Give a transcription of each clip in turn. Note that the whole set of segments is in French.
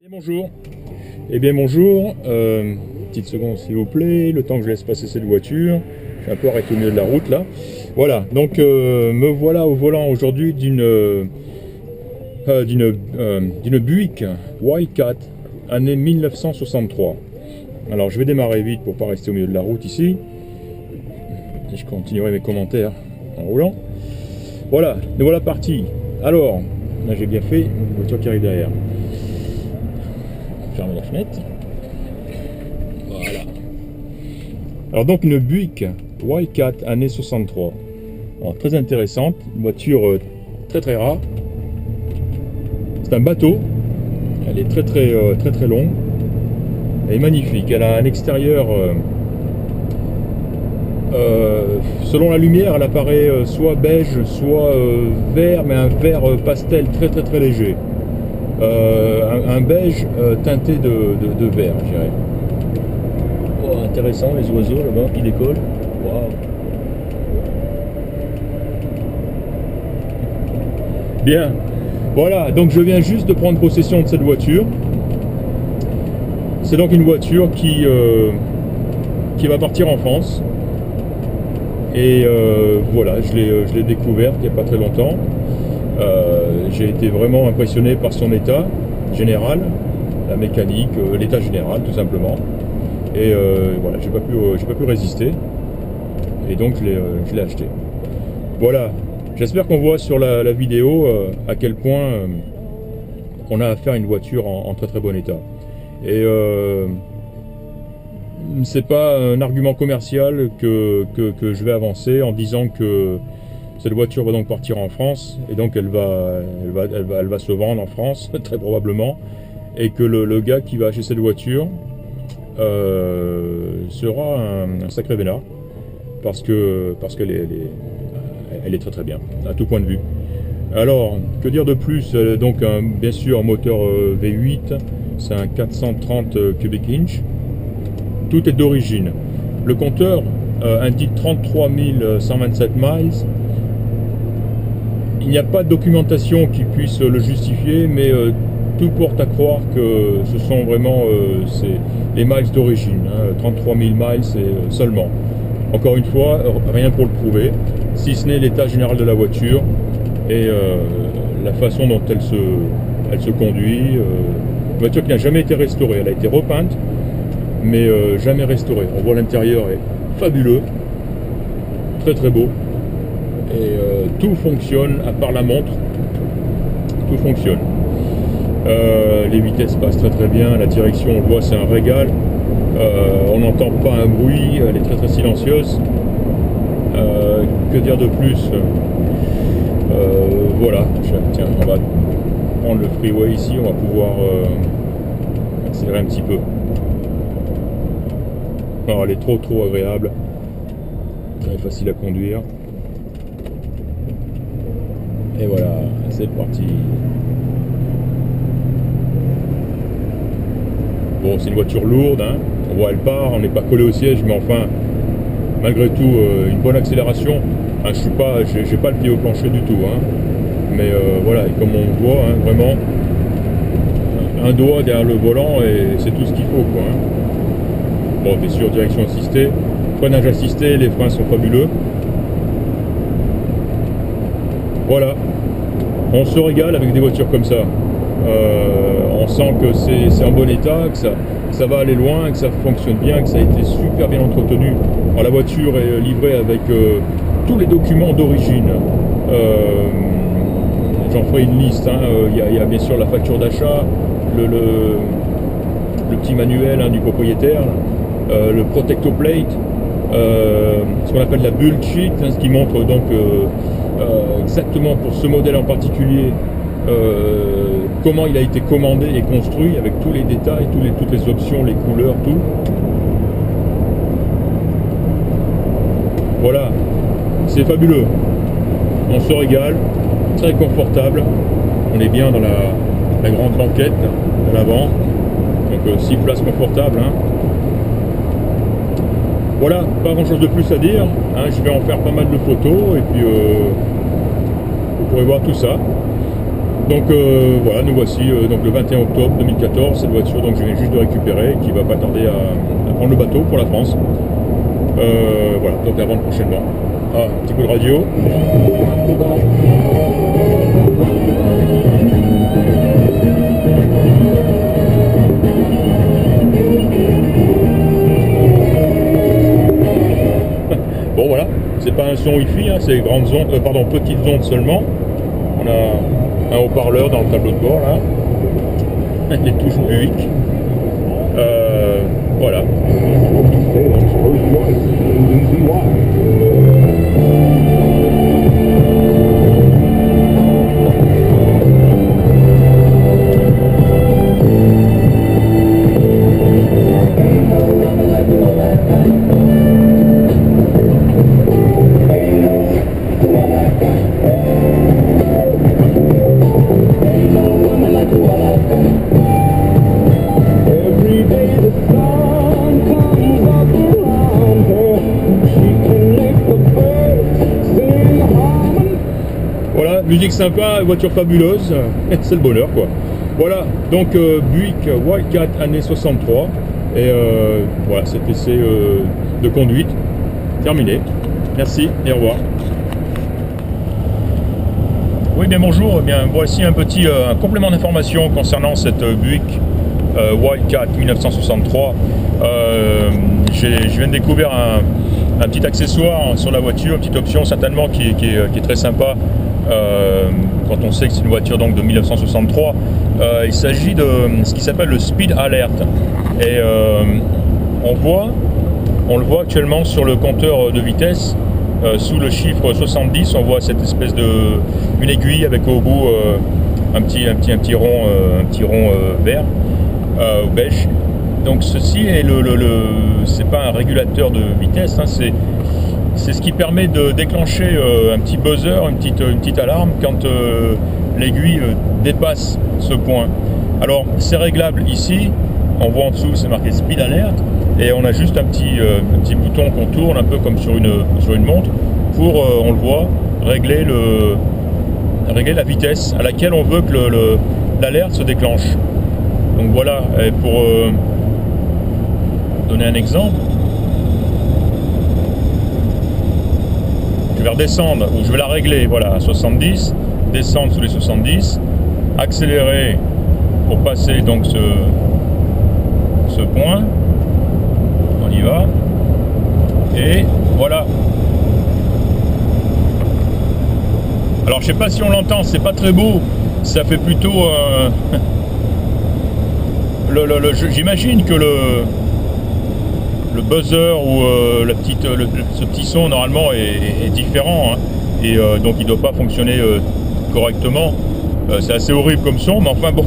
Et bonjour. Eh bien bonjour, petite seconde s'il vous plaît, le temps que je laisse passer cette voiture. Je suis un peu arrêté au milieu de la route là. Voilà, donc me voilà au volant aujourd'hui d'une Buick Wildcat, année 1963. Alors je vais démarrer vite pour pas rester au milieu de la route ici. Et je continuerai mes commentaires en roulant. Voilà, nous voilà partis. Alors, là j'ai bien fait, une voiture qui arrive derrière. Fermer la fenêtre. Voilà. Alors donc une Buick Wildcat année 63. Alors, très intéressante, une voiture très très rare. C'est un bateau. Elle est très longue. Elle est magnifique. Elle a un extérieur. Selon la lumière, elle apparaît soit beige, soit vert, mais un vert pastel très léger. Un beige teinté de vert, je dirais. Oh, intéressant, les oiseaux là-bas qui décollent. Waouh. Bien. Voilà, donc je viens juste de prendre possession de cette voiture. C'est donc une voiture qui va partir en France. Et voilà, je l'ai découverte il n'y a pas très longtemps. J'ai été vraiment impressionné par son état général, la mécanique, l'état général tout simplement. Et voilà, j'ai pas pu résister. Et donc je l'ai acheté. Voilà, j'espère qu'on voit sur la vidéo à quel point on a affaire à une voiture en très bon état. Et c'est pas un argument commercial que je vais avancer en disant que cette voiture va donc partir en France et donc elle va se vendre en France très probablement, et que le gars qui va acheter cette voiture sera un sacré vénard parce qu'elle est très bien à tout point de vue. Alors que dire de plus? Donc bien sûr un moteur V8, c'est un 430 cubic inch. Tout est d'origine. Le compteur indique 33 127 miles. Il n'y a pas de documentation qui puisse le justifier, mais tout porte à croire que ce sont vraiment les miles d'origine. 33 000 miles seulement. Encore une fois, rien pour le prouver, si ce n'est l'état général de la voiture et la façon dont elle se conduit. Une voiture qui n'a jamais été restaurée. Elle a été repeinte, mais jamais restaurée. On voit l'intérieur est fabuleux, très beau. Et tout fonctionne, à part la montre, tout fonctionne. Les vitesses passent très bien, la direction, on le voit, c'est un régal. On n'entend pas un bruit, elle est très silencieuse. Que dire de plus? Voilà, tiens, on va prendre le freeway ici, on va pouvoir accélérer un petit peu. Alors elle est trop agréable, très facile à conduire. Et voilà, c'est parti. Bon, c'est une voiture lourde, hein. On voit elle part, on n'est pas collé au siège, mais enfin, malgré tout, une bonne accélération. Hein, j'ai pas le pied au plancher du tout, hein. Mais voilà, et comme on voit, hein, vraiment, un doigt derrière le volant et c'est tout ce qu'il faut, quoi. Hein. Bon, bien sûr, direction assistée, freinage assisté, les freins sont fabuleux. Voilà, on se régale avec des voitures comme ça. On sent que c'est en bon état, que ça va aller loin, que ça fonctionne bien, que ça a été super bien entretenu. Alors, la voiture est livrée avec tous les documents d'origine. J'en ferai une liste. Il y a bien sûr la facture d'achat, le petit manuel du propriétaire, le protecto plate, ce qu'on appelle la build sheet, ce qui montre donc exactement pour ce modèle en particulier comment il a été commandé et construit, avec tous les détails, toutes les options, les couleurs, tout. Voilà, c'est fabuleux. On se régale, très confortable. On est bien dans la grande banquette à l'avant, donc 6 places confortables. Hein. Voilà, pas grand chose de plus à dire. Hein. Je vais en faire pas mal de photos et puis vous pourrez voir tout ça. Donc voilà, nous voici donc le 21 octobre 2014, cette voiture donc je viens juste de récupérer, qui va pas tarder à prendre le bateau pour la France. Voilà, donc à vendre prochainement. Ah, un petit coup de radio. Bon voilà, c'est pas un son Wi-Fi, hein, c'est grandes ondes, petites ondes seulement. On a un haut-parleur dans le tableau de bord là, les touches Buick. Voilà. Voilà, musique sympa, voiture fabuleuse, c'est le bonheur quoi. Voilà, donc Buick Wildcat année 63, et voilà, cet essai de conduite terminé. Merci et au revoir. Oui, bien bonjour, bien voici un petit complément d'information concernant cette Buick Wildcat 1963. Je viens de découvrir un petit accessoire sur la voiture, une petite option certainement qui est très sympa quand on sait que c'est une voiture donc de 1963. Il s'agit de ce qui s'appelle le Speed Alert, et on le voit actuellement sur le compteur de vitesse. Sous le chiffre 70, on voit cette espèce une aiguille avec au bout un petit rond vert ou beige. Donc ceci est c'est pas un régulateur de vitesse, hein, c'est ce qui permet de déclencher un petit buzzer, une petite alarme quand l'aiguille dépasse ce point. Alors c'est réglable ici, on voit en dessous c'est marqué Speed Alert, et on a juste un petit bouton qu'on tourne un peu comme sur une montre pour, on le voit, régler la vitesse à laquelle on veut que l'alerte se déclenche. Donc voilà, et pour donner un exemple, je vais redescendre, ou je vais la régler, voilà, à 70, descendre sous les 70, accélérer pour passer donc ce point, on y va, et voilà. Alors je sais pas si on l'entend, c'est pas très beau, ça fait plutôt j'imagine que le buzzer ou ce petit son normalement est différent, hein, et donc il doit pas fonctionner correctement. C'est assez horrible comme son, mais enfin bon,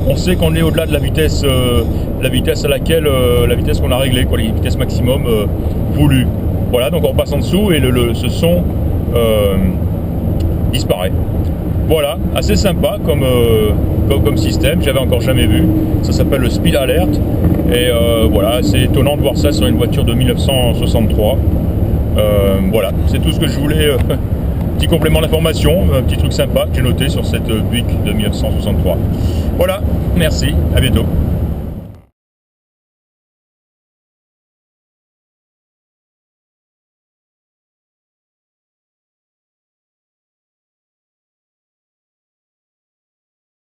on sait qu'on est au-delà de la vitesse à laquelle la vitesse qu'on a réglée, quoi, la vitesse maximum voulue. Voilà, donc on repasse en dessous et ce son disparaît. Voilà, assez sympa comme système, j'avais encore jamais vu. Ça s'appelle le Speed Alert, et voilà, c'est étonnant de voir ça sur une voiture de 1963. Voilà, c'est tout ce que je voulais. Petit complément d'information, un petit truc sympa que j'ai noté sur cette Buick de 1963. Voilà, merci, à bientôt.